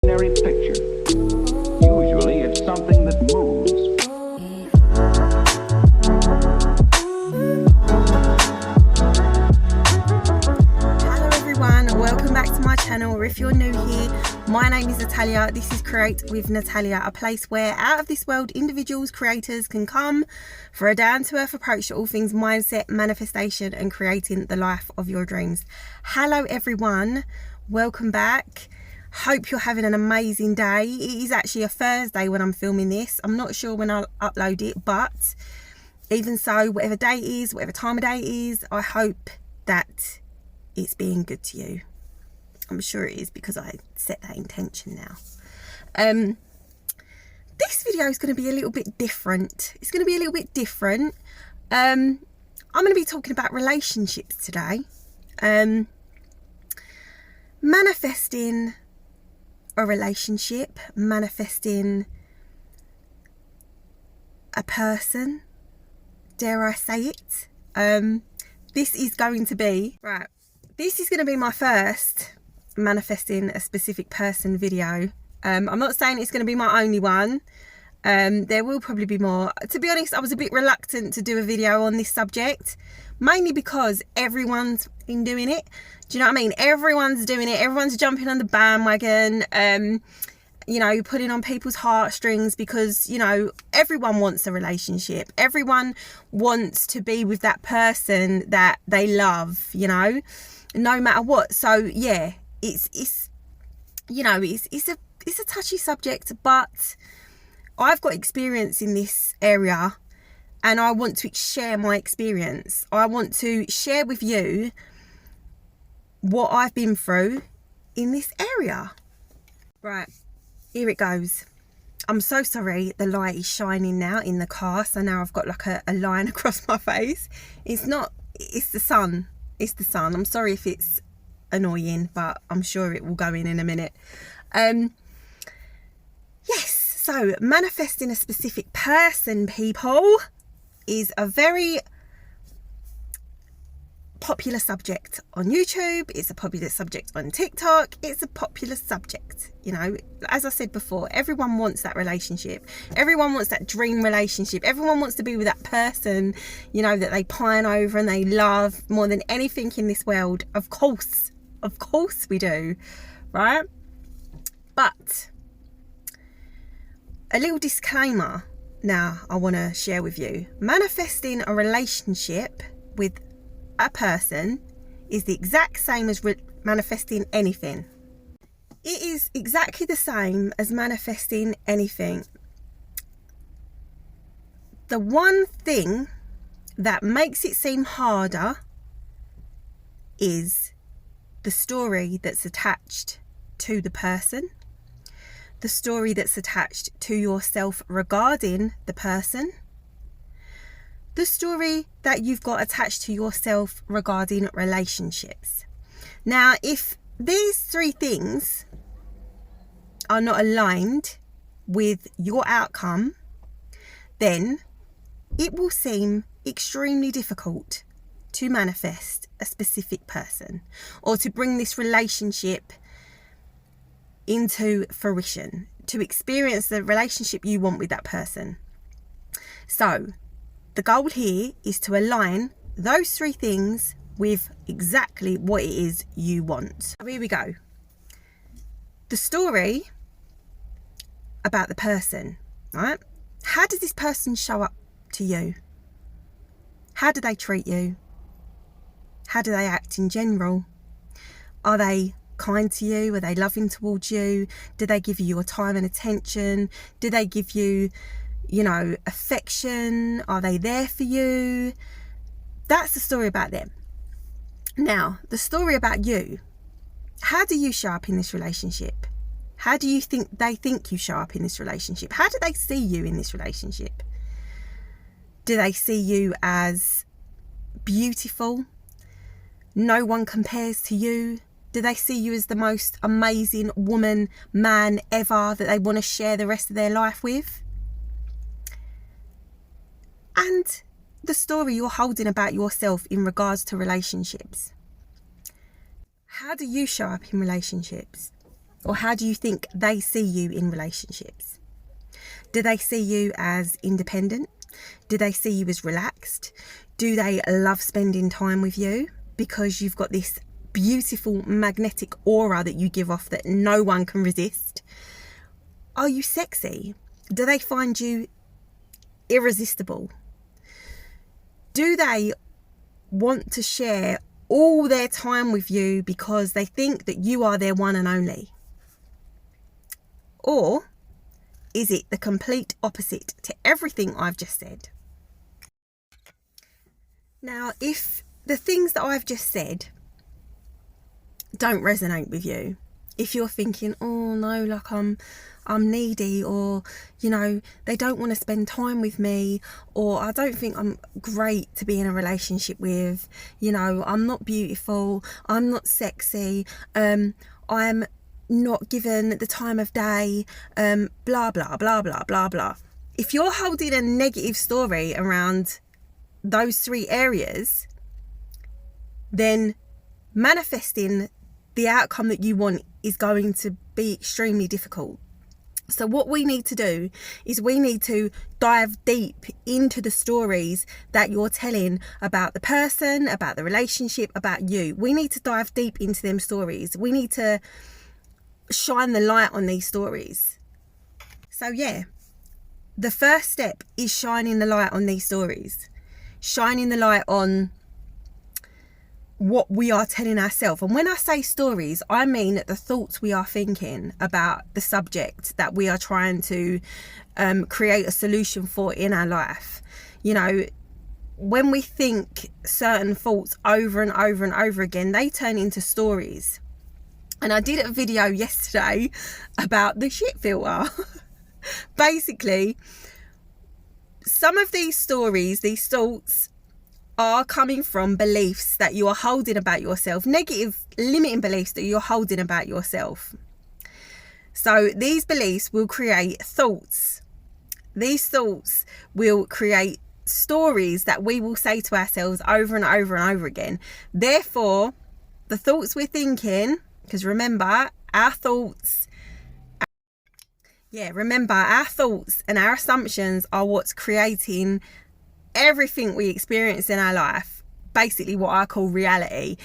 Picture. Usually it's something that moves. Hello everyone, welcome back to my channel, or if you're new here, my name is Natalia. This is Create with Natalia, a place where out of this world individuals, creators can come for a down-to-earth approach to all things mindset, manifestation and creating the life of your dreams. Hello everyone, welcome back. Hope you're having an amazing day. It is actually a Thursday when I'm filming this. I'm not sure when I'll upload it, but even so, whatever day it is, whatever time of day it is, I hope that it's being good to you. I'm sure it is because I set that intention now. This video is going to be a little bit different. It's going to be a little bit different. I'm going to be talking about relationships today. Manifesting a relationship, manifesting a person, dare I say it. This is going to be my first manifesting a specific person video. I'm not saying it's going to be my only one. There will probably be more. To be honest, I was a bit reluctant to do a video on this subject, mainly because everyone's been doing it. Do you know what I mean? Everyone's doing it. Everyone's jumping on the bandwagon, you know, putting on people's heartstrings because, you know, everyone wants a relationship. Everyone wants to be with that person that they love, you know, no matter what. So yeah, it's you know, it's a touchy subject, but I've got experience in this area and I want to share my experience. I want to share with you what I've been through in this area. Right, here it goes. I'm so sorry, the light is shining now in the car, so now I've got like a line across my face. It's the sun. It's the sun. I'm sorry if it's annoying, but I'm sure it will go in a minute. Yes, so manifesting a specific person, people, is a very popular subject on YouTube. It's a popular subject on TikTok. It's a popular subject, you know. As I said before, everyone wants that relationship. Everyone wants that dream relationship. Everyone wants to be with that person, you know, that they pine over and they love more than anything in this world. Of course we do, right? But a little disclaimer now I want to share with you. Manifesting a relationship with a person is the exact same as manifesting anything. It is exactly the same as manifesting anything. The one thing that makes it seem harder is the story that's attached to the person, the story that's attached to yourself regarding the person, the story that you've got attached to yourself regarding relationships. Now, if these three things are not aligned with your outcome, then it will seem extremely difficult to manifest a specific person or to bring this relationship into fruition, to experience the relationship you want with that person. So the goal here is to align those three things with exactly what it is you want. Here we go. The story about the person, right? How does this person show up to you? How do they treat you? How do they act in general? Are they kind to you? Are they loving towards you? Do they give you your time and attention? Do they give you, you know, affection? Are they there for you? That's the story about them. Now, the story about you. How do you show up in this relationship? How do you think they think you show up in this relationship? How do they see you in this relationship? Do they see you as beautiful? No one compares to you? Do they see you as the most amazing woman, man ever that they want to share the rest of their life with? And the story you're holding about yourself in regards to relationships. How do you show up in relationships? Or how do you think they see you in relationships? Do they see you as independent? Do they see you as relaxed? Do they love spending time with you because you've got this beautiful magnetic aura that you give off that no one can resist? Are you sexy? Do they find you irresistible? Do they want to share all their time with you because they think that you are their one and only? Or is it the complete opposite to everything I've just said? Now, if the things that I've just said don't resonate with you, if you're thinking, oh no, like I'm needy, or, you know, they don't want to spend time with me, or I don't think I'm great to be in a relationship with, you know, I'm not beautiful, I'm not sexy, I'm not given the time of day, blah, blah, blah, blah, blah, blah. If you're holding a negative story around those three areas, then manifesting the outcome that you want is going to be extremely difficult. So what we need to do is we need to dive deep into the stories that you're telling about the person, about the relationship, about you. We need to dive deep into them stories. We need to shine the light on these stories. So yeah, the first step is shining the light on these stories. Shining the light on what we are telling ourselves. And when I say stories, I mean the thoughts we are thinking about the subject that we are trying to create a solution for in our life. You know, when we think certain thoughts over and over and over again, they turn into stories. And I did a video yesterday about the shit filter. Basically, some of these stories, these thoughts, are coming from beliefs that you are holding about yourself, negative limiting beliefs that you're holding about yourself. So these beliefs will create thoughts. These thoughts will create stories that we will say to ourselves over and over and over again. Therefore, the thoughts we're thinking, because remember, our thoughts and our assumptions are what's creating everything we experience in our life, basically what I call reality.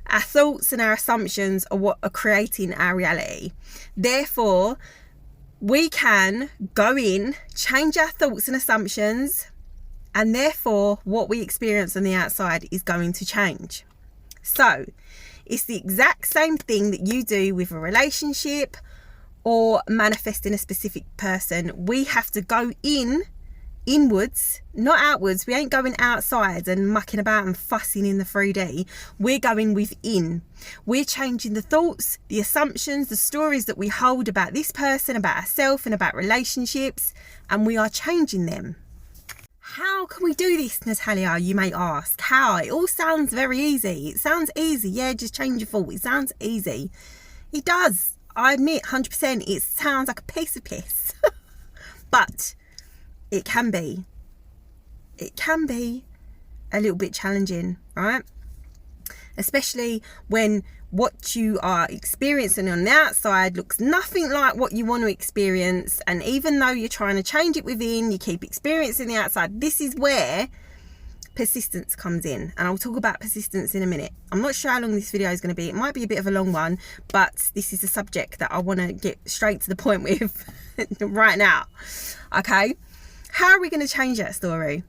Our thoughts and our assumptions are what are creating our reality. Therefore, we can go in, change our thoughts and assumptions, and therefore what we experience on the outside is going to change. So it's the exact same thing that you do with a relationship or manifesting a specific person. We have to go inwards, not outwards. We ain't going outside and mucking about and fussing in the 3D. We're going within. We're changing the thoughts, the assumptions, the stories that we hold about this person, about ourselves and about relationships, and we are changing them. How can we do this, Natalia, you may ask? How? It all sounds very easy. It sounds easy. Yeah, just change your thought. It sounds easy. It does. I admit 100% it sounds like a piece of piss. But it can be a little bit challenging, right? Especially when what you are experiencing on the outside looks nothing like what you want to experience. And even though you're trying to change it within, you keep experiencing the outside. This is where persistence comes in. And I'll talk about persistence in a minute. I'm not sure how long this video is going to be. It might be a bit of a long one, but this is a subject that I want to get straight to the point with right now. Okay? How are we going to change that story?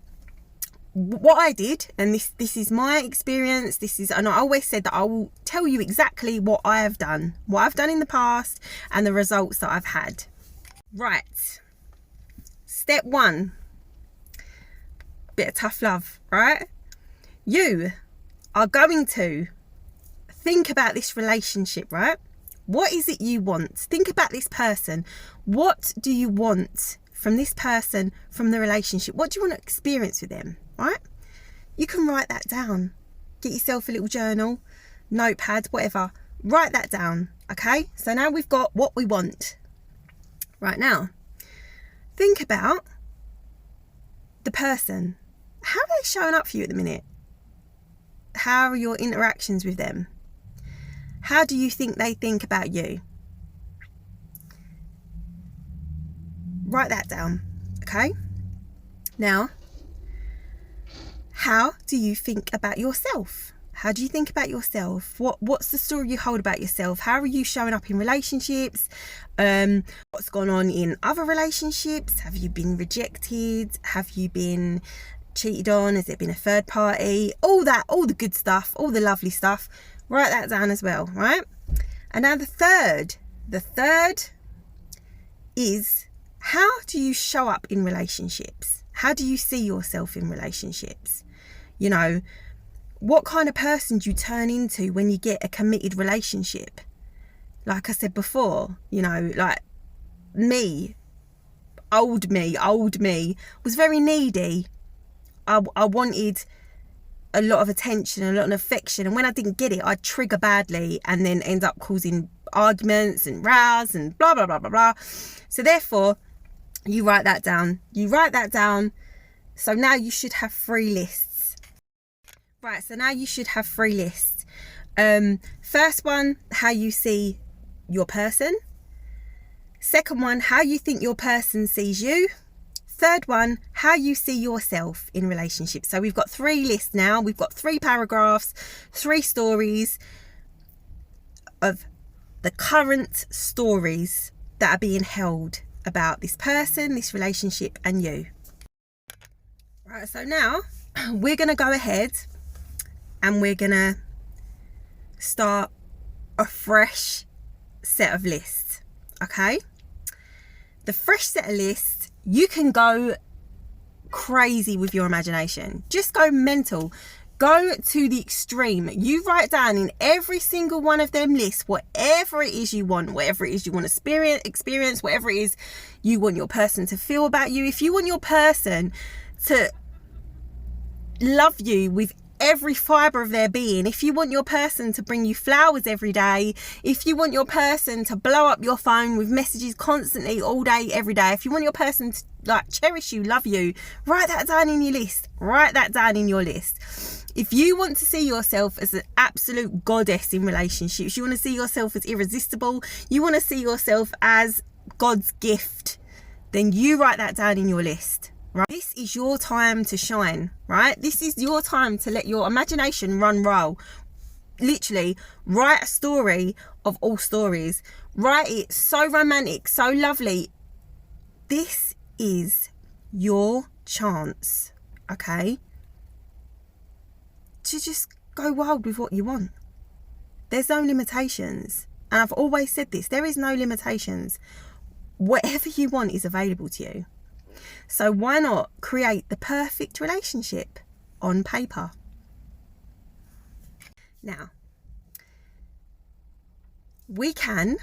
What I did, and this is my experience, and I always said that I will tell you exactly what I have done, what I've done in the past, and the results that I've had. Right. Step 1. Bit of tough love, right? You are going to think about this relationship, right? What is it you want? Think about this person. What do you want from this person, from the relationship? What do you want to experience with them, right? You can write that down. Get yourself a little journal, notepad, whatever. Write that down, okay? So now we've got what we want. Right now, think about the person. How are they showing up for you at the minute? How are your interactions with them? How do you think they think about you? write that down. Okay. Now, how do you think about yourself? How do you think about yourself? What's the story you hold about yourself? How are you showing up in relationships? What's gone on in other relationships? Have you been rejected? Have you been cheated on? Has there been a third party? All the good stuff, all the lovely stuff. Write that down as well, right? And now the third is, how do you show up in relationships? How do you see yourself in relationships? You know, what kind of person do you turn into when you get a committed relationship? Like I said before, you know, like me, old me was very needy. I wanted a lot of attention, a lot of affection, and when I didn't get it, I'd trigger badly and then end up causing arguments and rows and blah blah blah blah blah. So therefore, you write that down. So now you should have 3 lists. Right, so now you should have 3 lists. First one, how you see your person. Second one, how you think your person sees you. Third one, how you see yourself in relationships. So we've got 3 lists now. We've got 3 paragraphs, 3 stories of the current stories that are being held about this person, this relationship, and you. Right, so now we're going to go ahead and we're going to start a fresh set of lists, okay? The fresh set of lists, you can go crazy with your imagination. Just go mental. Go to the extreme. You write down in every single one of them lists whatever it is you want, whatever it is you want to experience, whatever it is you want your person to feel about you. If you want your person to love you with every fibre of their being, if you want your person to bring you flowers every day, if you want your person to blow up your phone with messages constantly all day every day, if you want your person to like cherish you, love you, write that down in your list. Write that down in your list. If you want to see yourself as an absolute goddess in relationships, you want to see yourself as irresistible, you want to see yourself as God's gift, then you write that down in your list. Right? This is your time to shine, right? This is your time to let your imagination run wild. Literally, write a story of all stories. Write it so romantic, so lovely. This is your chance, okay? To just go wild with what you want. There's no limitations. And I've always said this, there is no limitations. Whatever you want is available to you. So why not create the perfect relationship on paper? Now, we can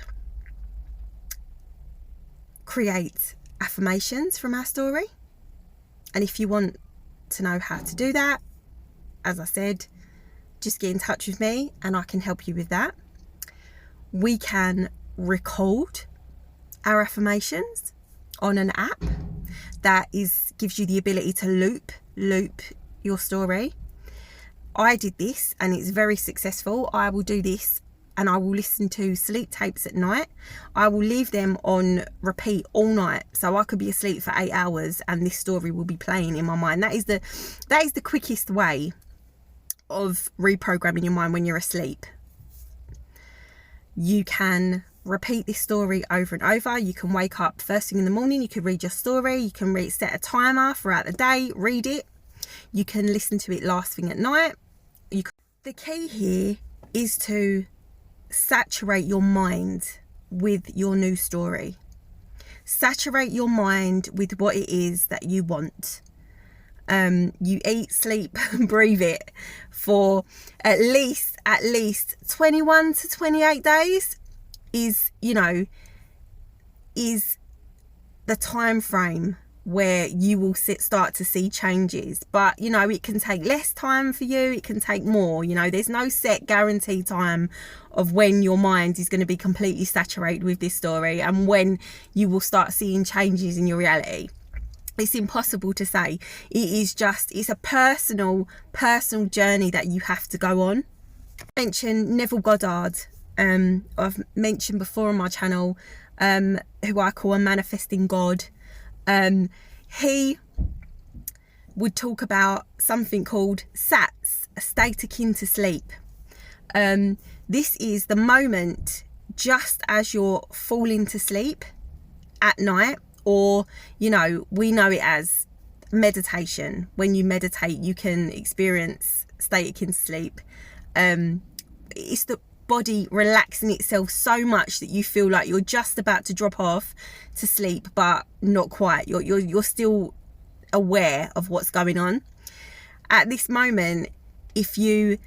create affirmations from our story. And if you want to know how to do that, as I said, just get in touch with me and I can help you with that. We can record our affirmations on an app that gives you the ability to loop your story. I did this and it's very successful. I will do this and I will listen to sleep tapes at night. I will leave them on repeat all night. So I could be asleep for 8 hours and this story will be playing in my mind. That is the quickest way of reprogramming your mind when you're asleep. You can repeat this story over and over. You can wake up first thing in the morning, you can read your story, you can set a timer throughout the day, read it. You can listen to it last thing at night. The key here is to saturate your mind with your new story. Saturate your mind with what it is that you want. You eat, sleep, breathe it for at least 21 to 28 days is the time frame where you will start to see changes. But it can take less time for you, it can take more. There's no set guaranteed time of when your mind is going to be completely saturated with this story and when you will start seeing changes in your reality. It's impossible to say. It's a personal journey that you have to go on. I mentioned Neville Goddard. I've mentioned before on my channel, who I call a manifesting God. He would talk about something called SATS, a state akin to sleep. This is the moment just as you're falling to sleep at night, or, you know, we know it as meditation. When you meditate, you can experience state akin to sleep. It's the body relaxing itself so much that you feel like you're just about to drop off to sleep, but not quite. You're still aware of what's going on. At this moment, if you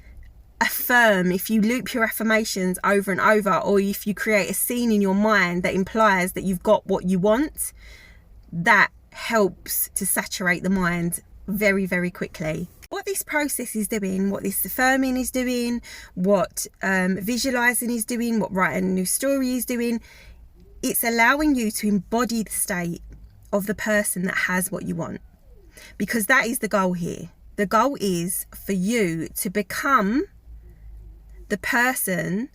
affirm, if you loop your affirmations over and over, or if you create a scene in your mind that implies that you've got what you want, that helps to saturate the mind very, very quickly. What this process is doing, what this affirming is doing, what visualizing is doing, what writing a new story is doing, it's allowing you to embody the state of the person that has what you want. Because that is the goal here. The goal is for you to become the person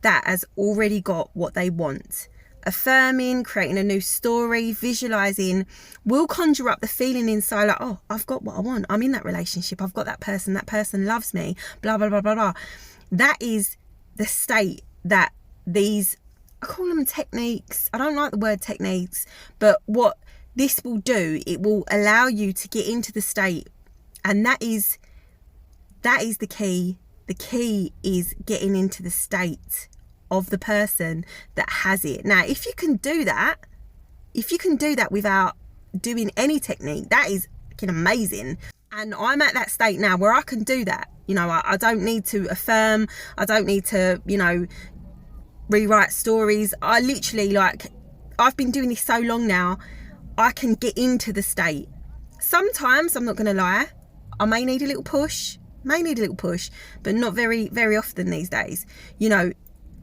that has already got what they want. Affirming, creating a new story, visualizing will conjure up the feeling inside like, oh, I've got what I want. I'm in that relationship. I've got that person loves me, blah, blah, blah, blah, blah. That is the state that these, I call them techniques. I don't like the word techniques, but what this will do, it will allow you to get into the state. And that is the key. The key is getting into the state of the person that has it. Now, if you can do that without doing any technique, that is fucking amazing. And I'm at that state now where I can do that. You know, I don't need to affirm. I don't need to, you know, rewrite stories. I literally, like, I've been doing this so long now, I can get into the state. Sometimes, I'm not going to lie, I may need a little push, but not very, very often these days. You know,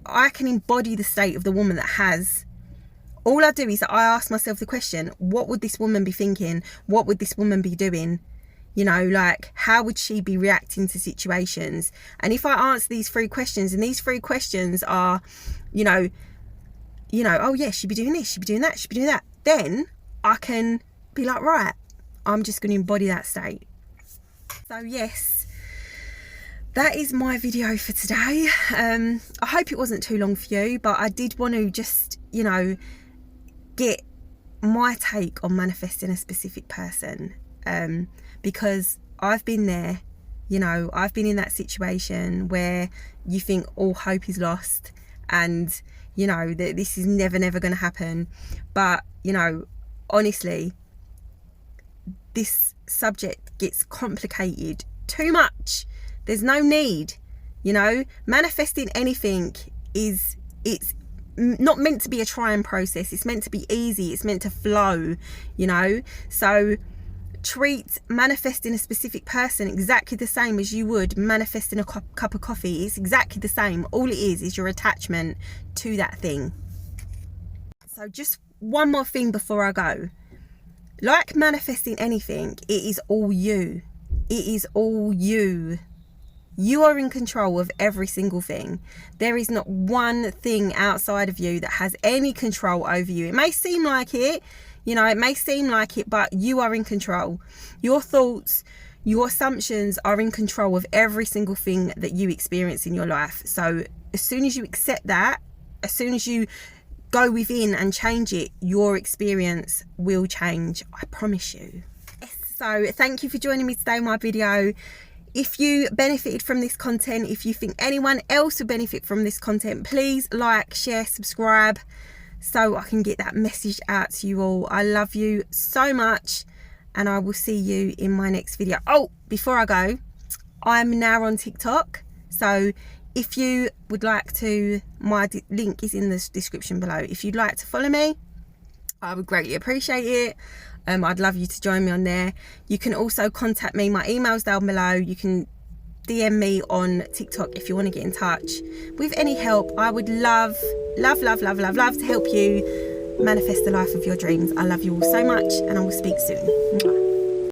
I can embody the state of the woman that has. All I do is I ask myself the question, what would this woman be thinking? What would this woman be doing? You know, like, how would she be reacting to situations? And if I answer these 3 questions, and these 3 questions are, you know, oh yeah, she'd be doing this, she'd be doing that, she'd be doing that, then I can be like, right, I'm just going to embody that state. So yes, that is my video for today. I hope it wasn't too long for you, but I did want to just, you know, get my take on manifesting a specific person, because I've been there. You know, I've been in that situation where you think all hope is lost and, you know, that this is never going to happen. But, you know, honestly, this subject gets complicated too much. There's no need. You know, manifesting anything it's not meant to be a trying process. It's meant to be easy. It's meant to flow, you know. So treat manifesting a specific person exactly the same as you would manifesting a cup of coffee. It's exactly the same. All it is your attachment to that thing. So just one more thing before I go. Like manifesting anything, it is all you. It is all you. You are in control of every single thing. There is not one thing outside of you that has any control over you. It may seem like it, you know, it may seem like it, but you are in control. Your thoughts, your assumptions are in control of every single thing that you experience in your life. So as soon as you accept that, as soon as you go within and change it, your experience will change. I promise you. So thank you for joining me today in my video. If you benefited from this content, if you think anyone else would benefit from this content, please like, share, subscribe, so I can get that message out to you all. I love you so much, and I will see you in my next video. Oh, before I go, I'm now on TikTok. So if you would like to, my link is in the description below. If you'd like to follow me, I would greatly appreciate it. I'd love you to join me on there. You can also contact me. My email's down below. You can DM me on TikTok if you want to get in touch with any help. I would love to help you manifest the life of your dreams. I love you all so much, and I will speak soon.